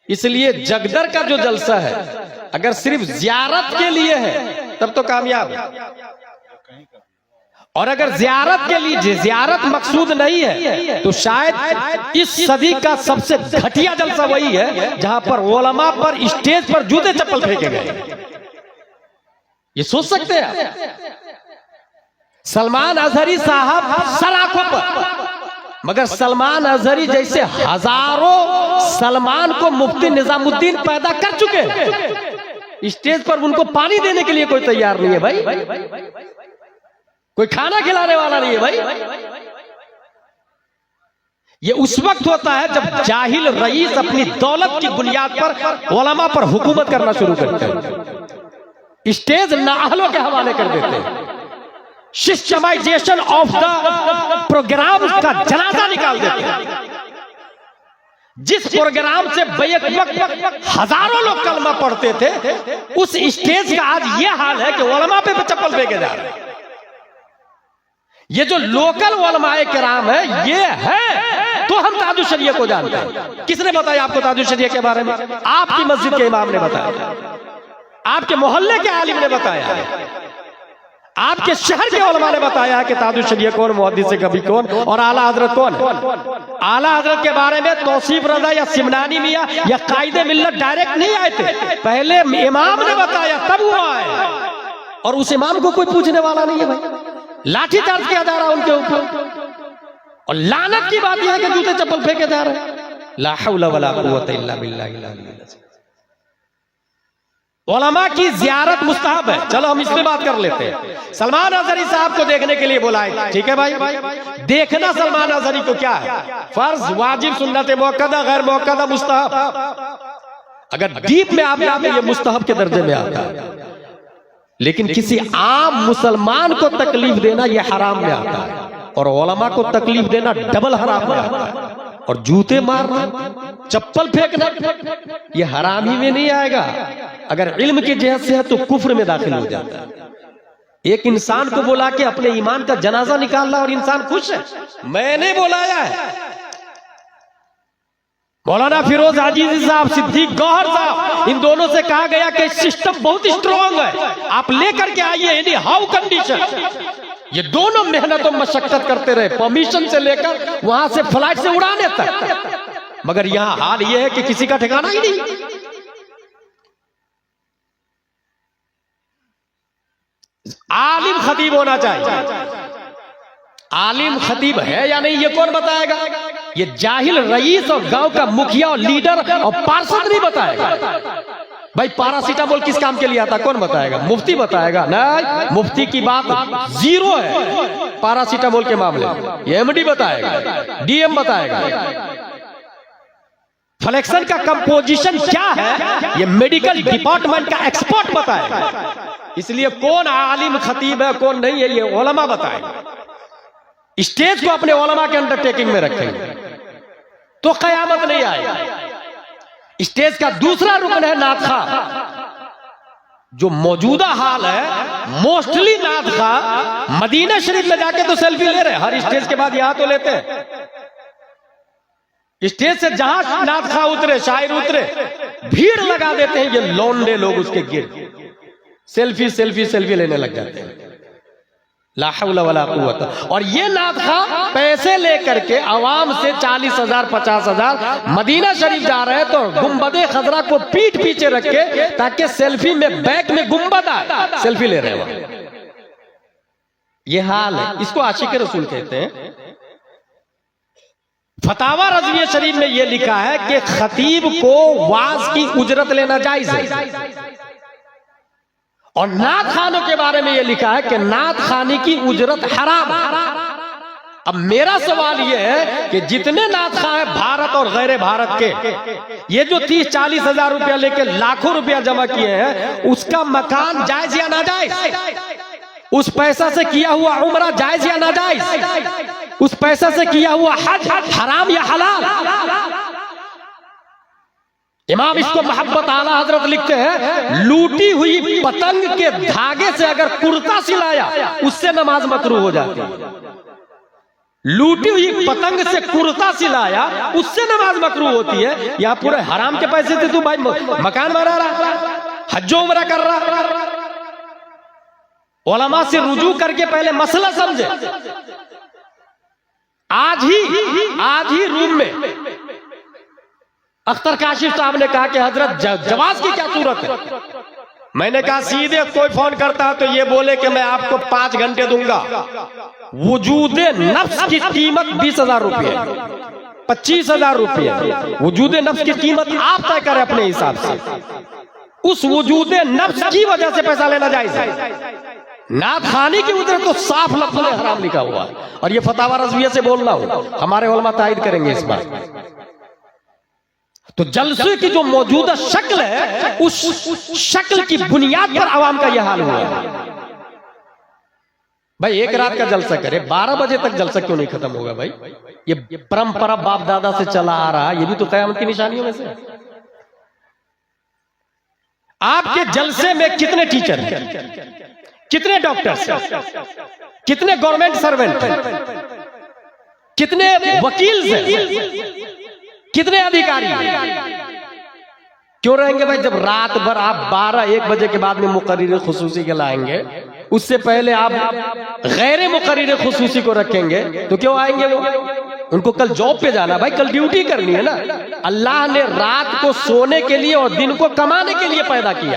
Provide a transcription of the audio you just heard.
इसलिए जगदर का जो जलसा है अगर सिर्फ जियारत के लिए है तब तो कामयाब है, और अगर जियारत के लिए जियारत मकसूद नहीं है तो शायद इस सदी का सबसे घटिया जलसा वही है जहां पर उलमा पर स्टेज पर जूते चप्पल फेंके गए। ये सोच सकते हैं आप? सलमान अजहरी साहब सलाखों पर, मगर सलमान अजहरी जैसे हजारों सलमान को मुफ्ती निजामुद्दीन पैदा कर चुके हैं, स्टेज पर उनको पानी देने के लिए कोई तैयार नहीं है भाई, कोई खाना खिलाने वाला नहीं है भाई। ये उस वक्त होता है जब जाहिल रईस अपनी दौलत की बुनियाद पर उलमा पर हुकूमत करना शुरू करते हैं, स्टेज नाअहलों के हवाले कर देते हैं, सिस्टमाइजेशन ऑफ द प्रोग्राम का जनाजा निकाल देते हैं। जिस प्रोग्राम से बैक वक्त हजारों लोग कलमा पढ़ते थे, उस स्टेज का आज यह हाल है कि उलमा पे चप्पल फेंके जा रहे हैं। ये जो लोकल उलमाए किराम है ये है तो हम ताजुश शरिया को जानते हैं। किसने बताया आपको ताजुश शरिया के बारे में? आपकी मस्जिद के इमाम ने बताया, आपके मोहल्ले के आलिम ने बताया, आपके शहर के उलमा ने बताया कि ताजुश शरिया कौन, मुहद्दिस कभी कौन, और आला हजरत कौन। आला हजरत के बारे में तौसीफ रजा या सिमनानी मियां या कायदे मिल्लत डायरेक्ट नहीं आए थे, पहले इमाम ने बताया तब वो आए, और उस इमाम को कोई पूछने वाला नहीं है भाई। लाठीचार्ज किया जा रहा है उनके ऊपर, और लानत की बात यह है कि जूते चप्पल फेंके जा रहे हैं। ला हौला वला कुव्वता इल्ला बिल्लाह। उलमा की जियारत मुस्तहब है, चलो हम इस पे बात कर लेते हैं। सलमान अजहरी साहब को देखने के लिए बुलाए, ठीक है भाई। देखना सलमान अजहरी को क्या है? फर्ज, वाजिब, सुन्नत मुअक्कदा, गैर मुअक्कदा, मुस्तहब। अगर डीप में आप जाते ये मुस्तहब के दर्जे में आता है, लेकिन किसी आम मुसलमान को तकलीफ देना यह हराम में आता है, और उलमा को तकलीफ देना डबल हराम में आता है। और जूते मारना, चप्पल फेंकना ये हरामी में नहीं आएगा, अगर इल्म की जहत से है तो कुफ्र में दाखिल हो जाता है। एक इंसान को बुला के अपने ईमान का जनाजा निकालना और इंसान खुश है, मैंने बुलाया है। मौलाना फिरोज हाजी साहब, सिद्दीक गौहर साहब, इन दोनों से कहा गया कि सिस्टम बहुत स्ट्रॉन्ग है, आप लेकर के आइए एनी हाउ कंडीशन। ये दोनों मेहनत और मशक्कत करते रहे, परमिशन से लेकर वहां से फ्लाइट से उड़ाने तक, मगर यहां हाल यह है कि किसी का ठिकाना ही नहीं। आलिम खतीब होना चाहिए, आलिम खतीब है या नहीं ये कौन बताएगा? ये जाहिल रईस और गांव का मुखिया और लीडर और पार्षद नहीं बताएगा। भाई पैरासीटामोल किस काम के लिए आता, कौन बताएगा? मुफ्ती बताएगा। नहीं, मुफ्ती की बात जीरो है पैरासीटामोल के मामले में, ये एमडी बताएगा, डीएम बताएगा। फ्लेक्सन का कंपोजिशन क्या है ये मेडिकल डिपार्टमेंट का एक्सपर्ट बताएगा। इसलिए कौन आलिम खतीब है कौन नहीं है ये उलमा बताएगा। स्टेज को अपने उलमा के अंडरटेकिंग में रखेंगे तो कयामत नहीं आएगी। स्टेज का दूसरा रुकन है नादखा। जो मौजूदा हाल है, मोस्टली नादखा मदीना शरीफ में जाके तो सेल्फी ले रहे, हर स्टेज के बाद यहां तो लेते हैं। स्टेज से जहां नादखा उतरे, शायर उतरे, भीड़ लगा देते हैं ये लौंडे लोग, उसके गिर सेल्फी सेल्फी सेल्फी लेने लग जाते हैं। ला हौला वला कुव्वता। और ये नादखा पैसे लेकर के आवाम से 40,000 50,000 मदीना शरीफ जा रहे हैं, तो गुंबदे खजरा को पीठ पीछे रख के ताकि सेल्फी में बैक में गुंबद आए, सेल्फी ले रहे हैं। ये हाल है, इसको आशिक रसूल कहते हैं। फतावा रज़विया शरीफ में यह लिखा है कि खतीब को वाज की उजरत लेना जायज है, और नात खानों के बारे में यह लिखा है कि नात खाने की उजरत हराम है। अब मेरा सवाल यह है कि जितने नात खां हैं भारत और गैर भारत के, ये जो 30-40 हजार रुपया लेके लाखों रुपया जमा किए हैं, उसका मकान जायज या नाजायज? उस पैसा से किया हुआ उम्रा जायज या नाजायज? उस पैसा से किया हुआ हज हराम या हलाल? इमाम इसको मोहब्बत आला हजरत लिखते हैं, लूटी हुई पतंग के धागे से अगर कुर्ता सिलाया उससे नमाज मकरूह हो जाती है। लूटी हुई पतंग से कुर्ता सिलाया, उससे नमाज मकरूह होती है। यहाँ पूरे हराम के पैसे से तू भाई मकान बना रहा, हज्जो उमरा कर रहा। उलमा से रुजू करके पहले मसला समझे। आज ही रूम में अख्तर काशिफ साहब ने कहा कि हजरत जवाज की क्या सूरत है। मैंने कहा सीधे कोई फोन करता है तो ये बोले कि मैं आपको 5 घंटे दूंगा। वजूदे नफ्स की कीमत 20,000 रुपये, 25,000 रुपये। वजूदे नफ्स की कीमत आप तय करें अपने हिसाब से। उस वजूदे नफ्स की वजह से पैसा लेना जायज है। नात खानी की उधर तो साफ लफ्ज़ में हराम लिखा हुआ है। और ये फतावा रज़विया से बोल रहा हूं, हमारे उलमा तायद करेंगे इस बात। तो जलसे की जो मौजूदा शक्ल है, उस शक्ल की बुनियाद पर आवाम का यह हाल हुआ है। भाई एक रात का जलसा करे, 12 बजे तक जलसा क्यों नहीं खत्म होगा भाई? ये परंपरा बाप दादा से चला आ रहा, ये भी तो कयामत की निशानियों में से। आपके जलसे में कितने टीचर हैं, कितने डॉक्टर्स हैं, कितने गवर्नमेंट सर्वेंट हैं, कितने वकील हैं, कितने अधिकारी क्यों रहेंगे भाई? जब रात भर आप 12-1 बजे के बाद में मुकर्रिर खुसूसी के लाएंगे, उससे पहले आप गैर मुकर्रिर खुसूसी को रखेंगे, तो क्यों आएंगे वो? उनको कल जॉब पे जाना भाई, कल ड्यूटी करनी है ना। अल्लाह ने रात को सोने के लिए और दिन को कमाने के लिए पैदा किया।